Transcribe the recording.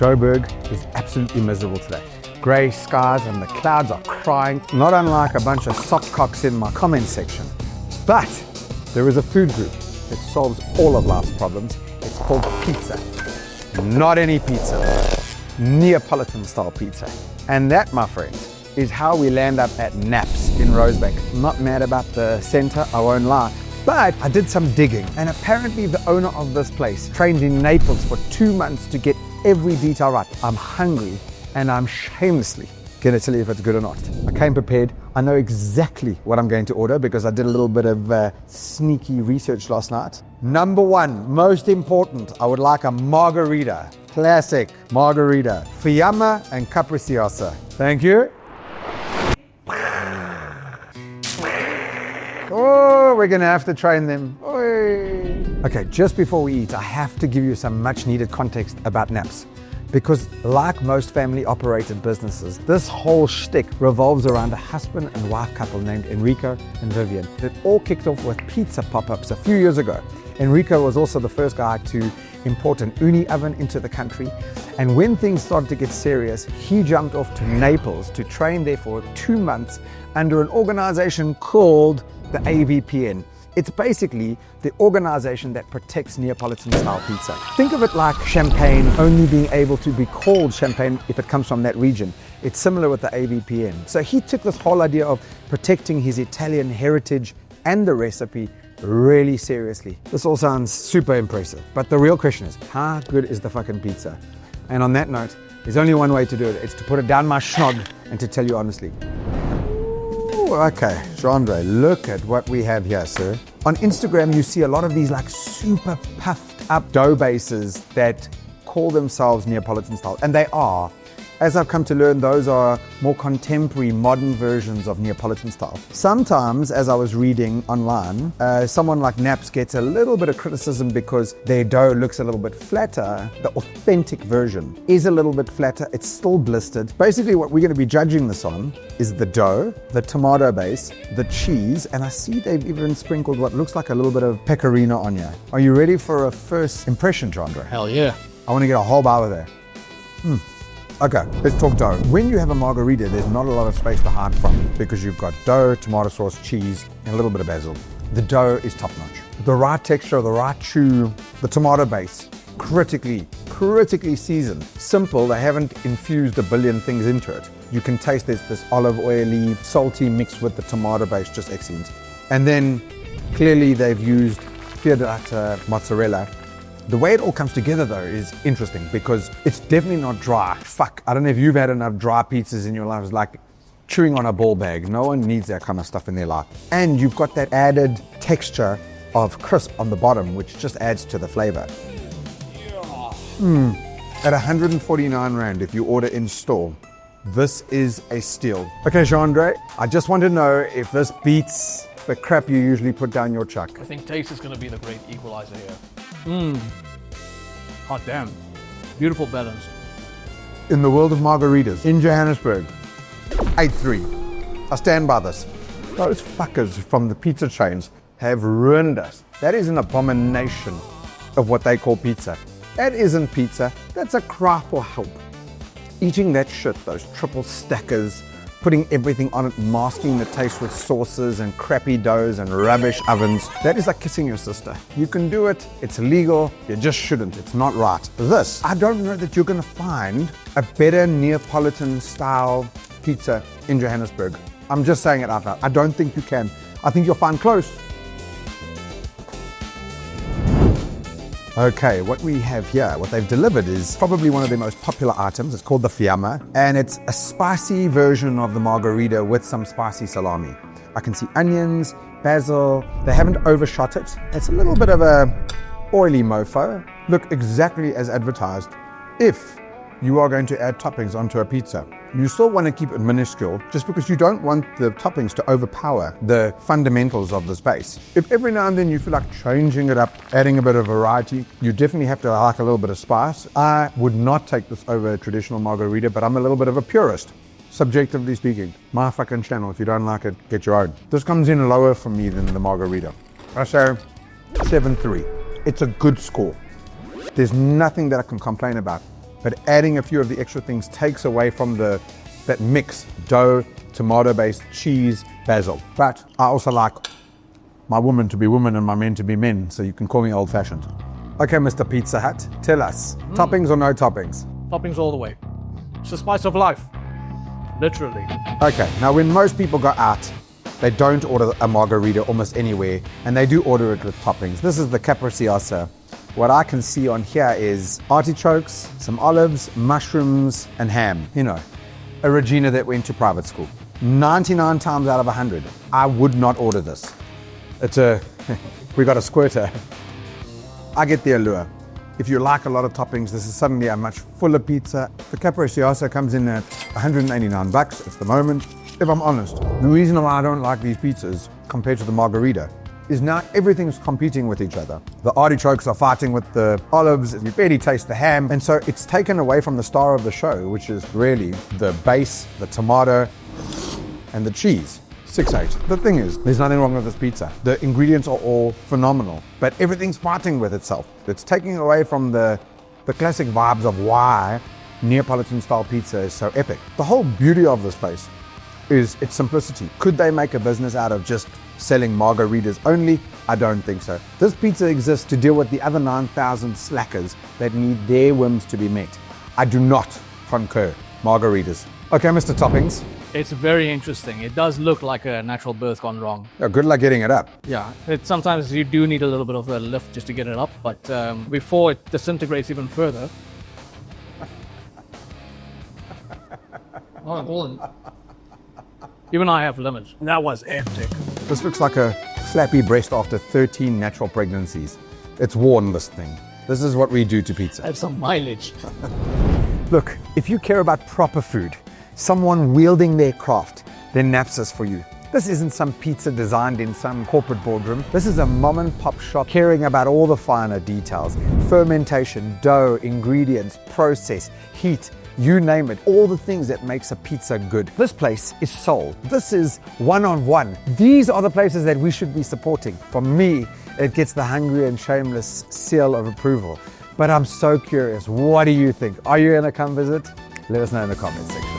Joburg is absolutely miserable today. Grey skies and the clouds are crying, not unlike a bunch of softcocks in my comment section. But there is a food group that solves all of life's problems. It's called pizza. Not any pizza, Neapolitan style pizza. And that, my friends, is how we land up at NAPZ in Rosebank. I'm not mad about the center, I won't lie. But I did some digging, and apparently the owner of this place trained in Naples for 2 months to get every detail right. I'm hungry, and I'm shamelessly gonna tell you if it's good or not. I came prepared. I know exactly what I'm going to order because I did a little bit of sneaky research last night. Number one, most important, I would like a margarita. Classic margarita. Fiamma and capricciosa. Thank you. Oh, we're gonna have to train them. Oy. Okay, just before we eat, I have to give you some much needed context about NAPZ. Because like most family operated businesses, this whole shtick revolves around a husband and wife couple named Enrico and Vivian. It all kicked off with pizza pop-ups a few years ago. Enrico was also the first guy to import an uni oven into the country. And when things started to get serious, he jumped off to Naples to train there for 2 months under an organization called the AVPN. It's basically the organization that protects Neapolitan style pizza. Think of it like champagne only being able to be called champagne if it comes from that region. It's similar with the AVPN. So he took this whole idea of protecting his Italian heritage and the recipe really seriously. This all sounds super impressive, but the real question is, how good is the fucking pizza? And on that note, there's only one way to do it. It's to put it down my schnog and to tell you honestly. Okay, Jean-Andre, look at what we have here, sir. On Instagram, you see a lot of these like super puffed up dough bases that call themselves Neapolitan style, and they are. As I've come to learn, those are more contemporary, modern versions of Neapolitan style. Sometimes, as I was reading online, someone like NAPZ gets a little bit of criticism because their dough looks a little bit flatter. The authentic version is a little bit flatter. It's still blistered. Basically, what we're going to be judging this on is the dough, the tomato base, the cheese, and I see they've even sprinkled what looks like a little bit of pecorino on here. Are you ready for a first impression, Chandra? Hell yeah. I want to get a whole bar of there. Okay, let's talk dough. When you have a margarita, there's not a lot of space to hide from because you've got dough, tomato sauce, cheese, and a little bit of basil. The dough is top notch. The right texture, the right chew, the tomato base, critically seasoned. Simple, they haven't infused a billion things into it. You can taste this olive oily, salty mixed with the tomato base, just excellent. And then clearly they've used fiamma mozzarella. The way it all comes together though is interesting because it's definitely not dry. Fuck, I don't know if you've had enough dry pizzas in your life. It's like chewing on a ball bag. No one needs that kind of stuff in their life. And you've got that added texture of crisp on the bottom, which just adds to the flavor. At 149 Rand, if you order in store, this is a steal. Okay, Jean-Andre, I just want to know if this beats the crap you usually put down your chuck. I think taste is going to be the great equalizer here. Hot damn. Beautiful balance. In the world of margaritas, in Johannesburg, 8-3. I stand by this. Those fuckers from the pizza chains have ruined us. That is an abomination of what they call pizza. That isn't pizza, that's a cry for help. Eating that shit, those triple stackers, putting everything on it, masking the taste with sauces and crappy doughs and rubbish ovens. That is like kissing your sister. You can do it, it's legal, you just shouldn't, it's not right. This, I don't know that you're gonna find a better Neapolitan style pizza in Johannesburg. I'm just saying it out loud. I don't think you can. I think you'll find close. Okay, what we have here, what they've delivered is probably one of their most popular items. It's called the fiamma, and it's a spicy version of the margarita with some spicy salami. I can see onions, basil. They haven't overshot it. It's a little bit of a oily mofo. Look exactly as advertised. If you are going to add toppings onto a pizza, you still want to keep it minuscule just because you don't want the toppings to overpower the fundamentals of this base. If every now and then you feel like changing it up, adding a bit of variety, you definitely have to like a little bit of spice. I would not take this over a traditional margarita, but I'm a little bit of a purist, subjectively speaking. My fucking channel, if you don't like it, get your own. This comes in lower for me than the margarita. I say 7-3. It's a good score. There's nothing that I can complain about. but adding a few of the extra things takes away from that mix: dough, tomato-based, cheese, basil. But I also like my women to be women and my men to be men, so you can call me old-fashioned. Okay, Mr. Pizza Hut, tell us, toppings or no toppings? Toppings all the way. It's the spice of life. Literally. Okay, now when most people go out, they don't order a margarita almost anywhere, and they do order it with toppings. This is the capricciosa. What I can see on here is artichokes, some olives, mushrooms, and ham. You know, a Regina that went to private school. 99 times out of 100, I would not order this. We got a squirter. I get the allure. If you like a lot of toppings, this is suddenly a much fuller pizza. The capricciosa comes in at 189 bucks at the moment. If I'm honest, the reason why I don't like these pizzas compared to the margarita is now everything's competing with each other. The artichokes are fighting with the olives, you barely taste the ham, and so it's taken away from the star of the show, which is really the base, the tomato, and the cheese. 6-8. The thing is, there's nothing wrong with this pizza. The ingredients are all phenomenal, but everything's fighting with itself. It's taking away from the classic vibes of why Neapolitan style pizza is so epic. The whole beauty of this place is its simplicity. Could they make a business out of just selling margaritas only? I don't think so. This pizza exists to deal with the other 9,000 slackers that need their whims to be met. I do not concur. Margaritas. Okay, Mr. Toppings. It's very interesting. It does look like a natural birth gone wrong. Oh, good luck getting it up. Yeah, sometimes you do need a little bit of a lift just to get it up, but before it disintegrates even further. Even I have limits. That was epic. This looks like a flappy breast after 13 natural pregnancies. It's worn, this thing. This is what we do to pizza. That's some mileage. Look, if you care about proper food, someone wielding their craft, then NAPZ is for you. This isn't some pizza designed in some corporate boardroom. This is a mom and pop shop caring about all the finer details. Fermentation, dough, ingredients, process, heat, you name it, all the things that makes a pizza good. This place is soul. This is one-on-one. These are the places that we should be supporting. For me, it gets the hungry and shameless seal of approval. But I'm so curious, what do you think? Are you gonna come visit? Let us know in the comments section.